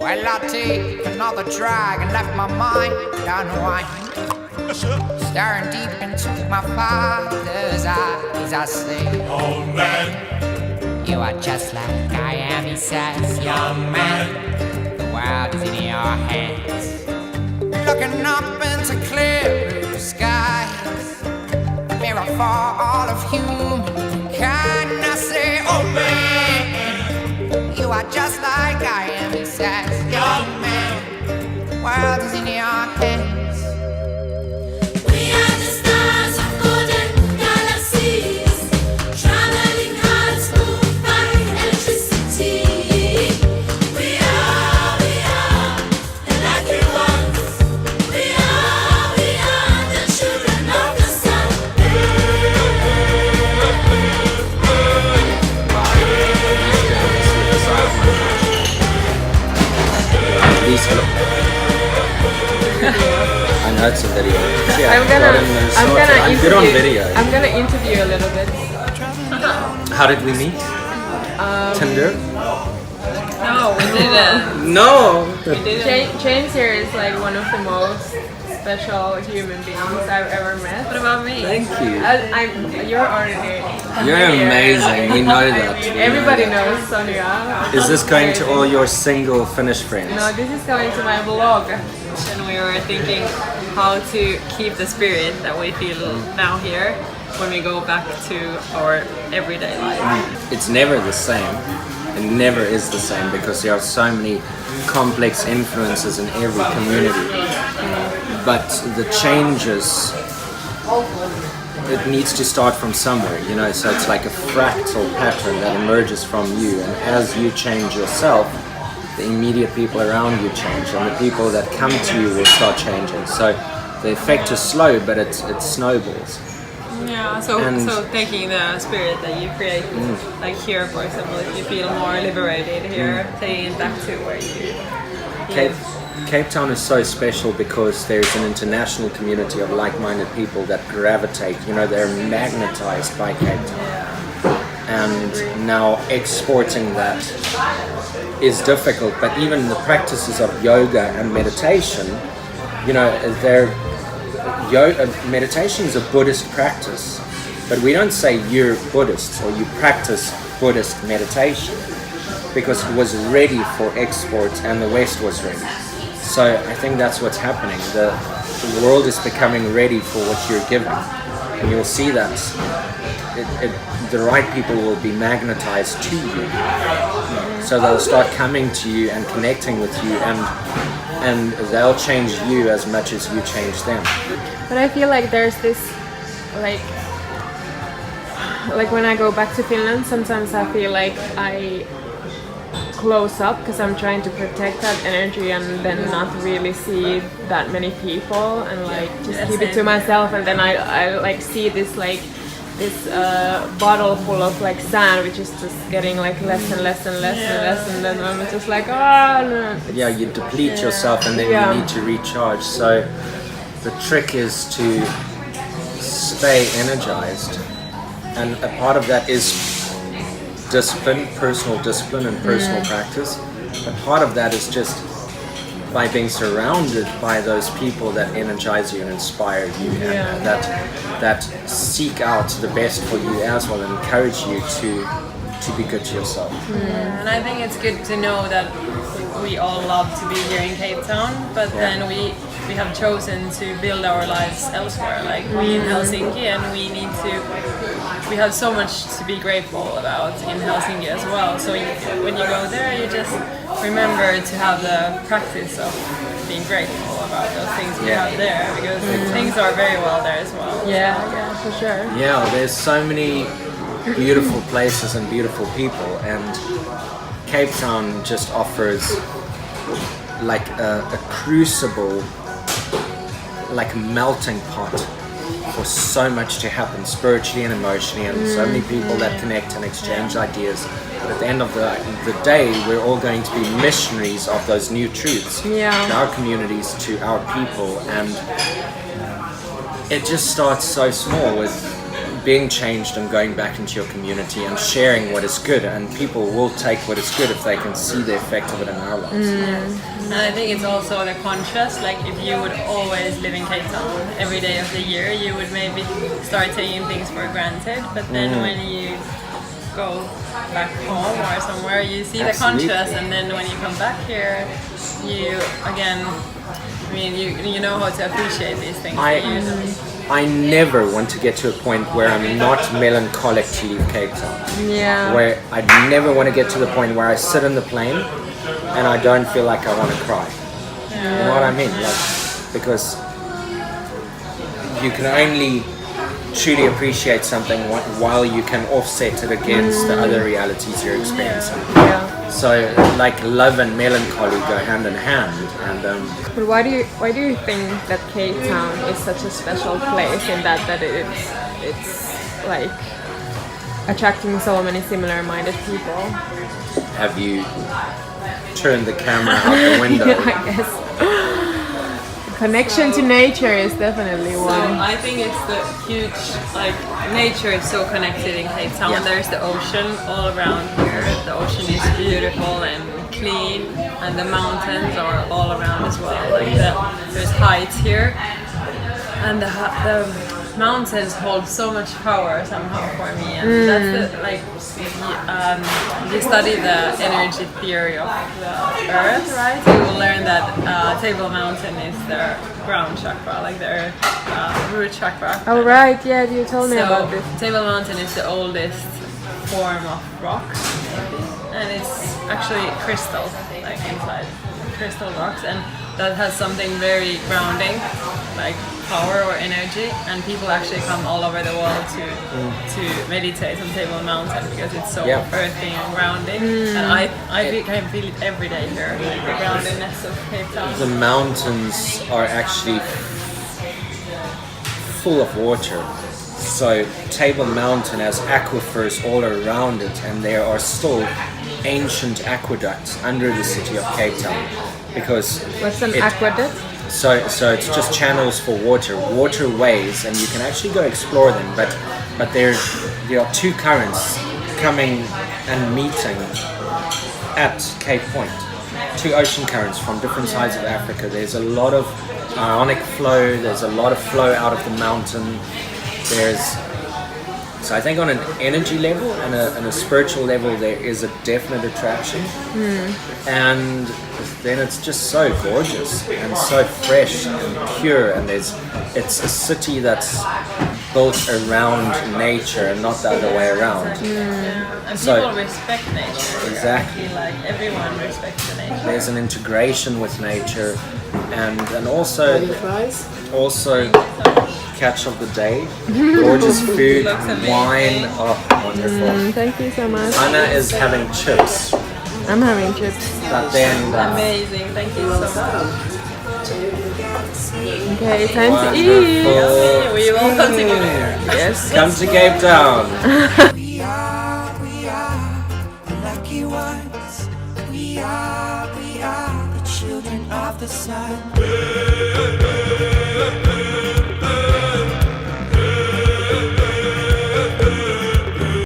Well, I take another drag and left my mind unwind. Staring deep into my father's eyes, I say, Old man, you are just like I am, he says, young man. The world is in your hands. Looking up into clear blue skies, a mirror for all of humankind. I say, oh man, you are just like I am, he says, young man. The world is in your hands. We are the stars of golden galaxies, traveling hearts moved by electricity. We are the lucky ones. We are the children of the sun. I know it's a video. Yeah, I'm good on video. I'm gonna interview a little bit. How did we meet? Tinder? No, we didn't. No! James here is like one of the most special human beings I've ever met. What about me? Thank you. You're ordinary. You're amazing. We know that. Everybody knows Sonia. Is this going to all your single Finnish friends? No, this is going to my vlog. And we were thinking how to keep the spirit that we feel now here when we go back to our everyday life. It's never the same. It never is the same because there are so many complex influences in every community. But the changes, it needs to start from somewhere, you know, so it's like a fractal pattern that emerges from you, and as you change yourself, the immediate people around you change, and the people that come to you will start changing. So the effect is slow, but it snowballs. Yeah, so taking the spirit that you create, like here for example, if you feel more liberated here, taking it back to where you Cape Town is so special because there's an international community of like-minded people that gravitate, you know, they're magnetized by Cape Town. And now exporting that is difficult, but even the practices of yoga and meditation, you know, meditation is a Buddhist practice, but we don't say you're Buddhist or you practice Buddhist meditation because it was ready for export and the West was ready. So I think that's what's happening. The world is becoming ready for what you're giving, and you'll see that the right people will be magnetized to you. So they'll start coming to you and connecting with you, and they'll change you as much as you change them. But I feel like there's this, like when I go back to Finland, sometimes I feel like I close up because I'm trying to protect that energy and then not really see that many people and like just keep it to myself, and then I like see this bottle full of like sand which is just getting like less and less and less and less, and then I'm just like, oh no. Yeah, you deplete yourself and then you need to recharge. So the trick is to stay energized, and a part of that is discipline, personal discipline and personal practice. A part of that is just by being surrounded by those people that energize you and inspire you, and that seek out the best for you as well, and encourage you to be good to yourself. And I think it's good to know that we all love to be here in Cape Town, but then we have chosen to build our lives elsewhere, like we in Helsinki, and we have so much to be grateful about in Helsinki as well. So when you go there, you just remember to have the practice of being grateful about those things we have there, because things are very well there as well. Yeah, for sure. Yeah, there's so many beautiful places and beautiful people, and Cape Town just offers like a crucible, like a melting pot for so much to happen spiritually and emotionally, and so many people that connect and exchange ideas. But at the end of the day, we're all going to be missionaries of those new truths to our communities, to our people, and it just starts so small with being changed and going back into your community and sharing what is good, and people will take what is good if they can see the effect of it in our lives. And I think it's also the contrast, like if you would always live in Cape Town every day of the year, you would maybe start taking things for granted, but then when you go back home or somewhere, you see the contrast, and then when you come back here, you again, I mean, you know how to appreciate these things. I never want to get to a point where I'm not melancholic to leave Cape Town. Yeah. Where I never want to get to the point where I sit in the plane and I don't feel like I want to cry. You know what I mean? Like, because you can only truly appreciate something while you can offset it against the other realities you're experiencing. Yeah. So, like, love and melancholy go hand in hand, and But why do you think that Cape Town is such a special place in that it's like attracting so many similar-minded people? have you turned the camera out the window? Yeah, I guess. Connection to nature is definitely So one. I think it's the huge, like, nature is so connected in Cape Town. Yeah. There's the ocean all around here. The ocean is beautiful and clean, and the mountains are all around as well. Like there's heights here, and the mountains hold so much power somehow for me. And that's the, like, you study the energy theory of the earth, right? You will learn that Table Mountain is the ground chakra, like the earth root chakra. Oh right, yeah, you told me about this. Table Mountain is the oldest form of rock, and it's actually crystal, like inside crystal rocks, and that has something very grounding, like power or energy, and people actually come all over the world to meditate on Table Mountain because it's so earthy and grounding. And I feel it every day here, like the groundedness of Cape Town. The mountains are actually full of water. So Table Mountain has aquifers all around it, and there are still ancient aqueducts under the city of Cape Town. Because What's an aqueduct? So it's just channels for waterways, and you can actually go explore them. But there are two currents coming and meeting at Cape Point. Two ocean currents from different sides of Africa. There's a lot of ionic flow. There's a lot of flow out of the mountain. So I think on an energy level and a spiritual level, there is a definite attraction. And then it's just so gorgeous and so fresh and pure, and it's a city that's built around nature and not the other way around. And So- people respect nature. Exactly. I feel like everyone respects the nature. There's an integration with nature, and also catch of the day, gorgeous food, Looks amazing. wine, oh wonderful. Thank you so much. Anna is having chips, I'm having chips. but then Amazing, thank you so much. Okay, time to eat. wonderful. We will continue there. Yes. Come to Cape Town. We are the lucky ones. We are the children of the sun.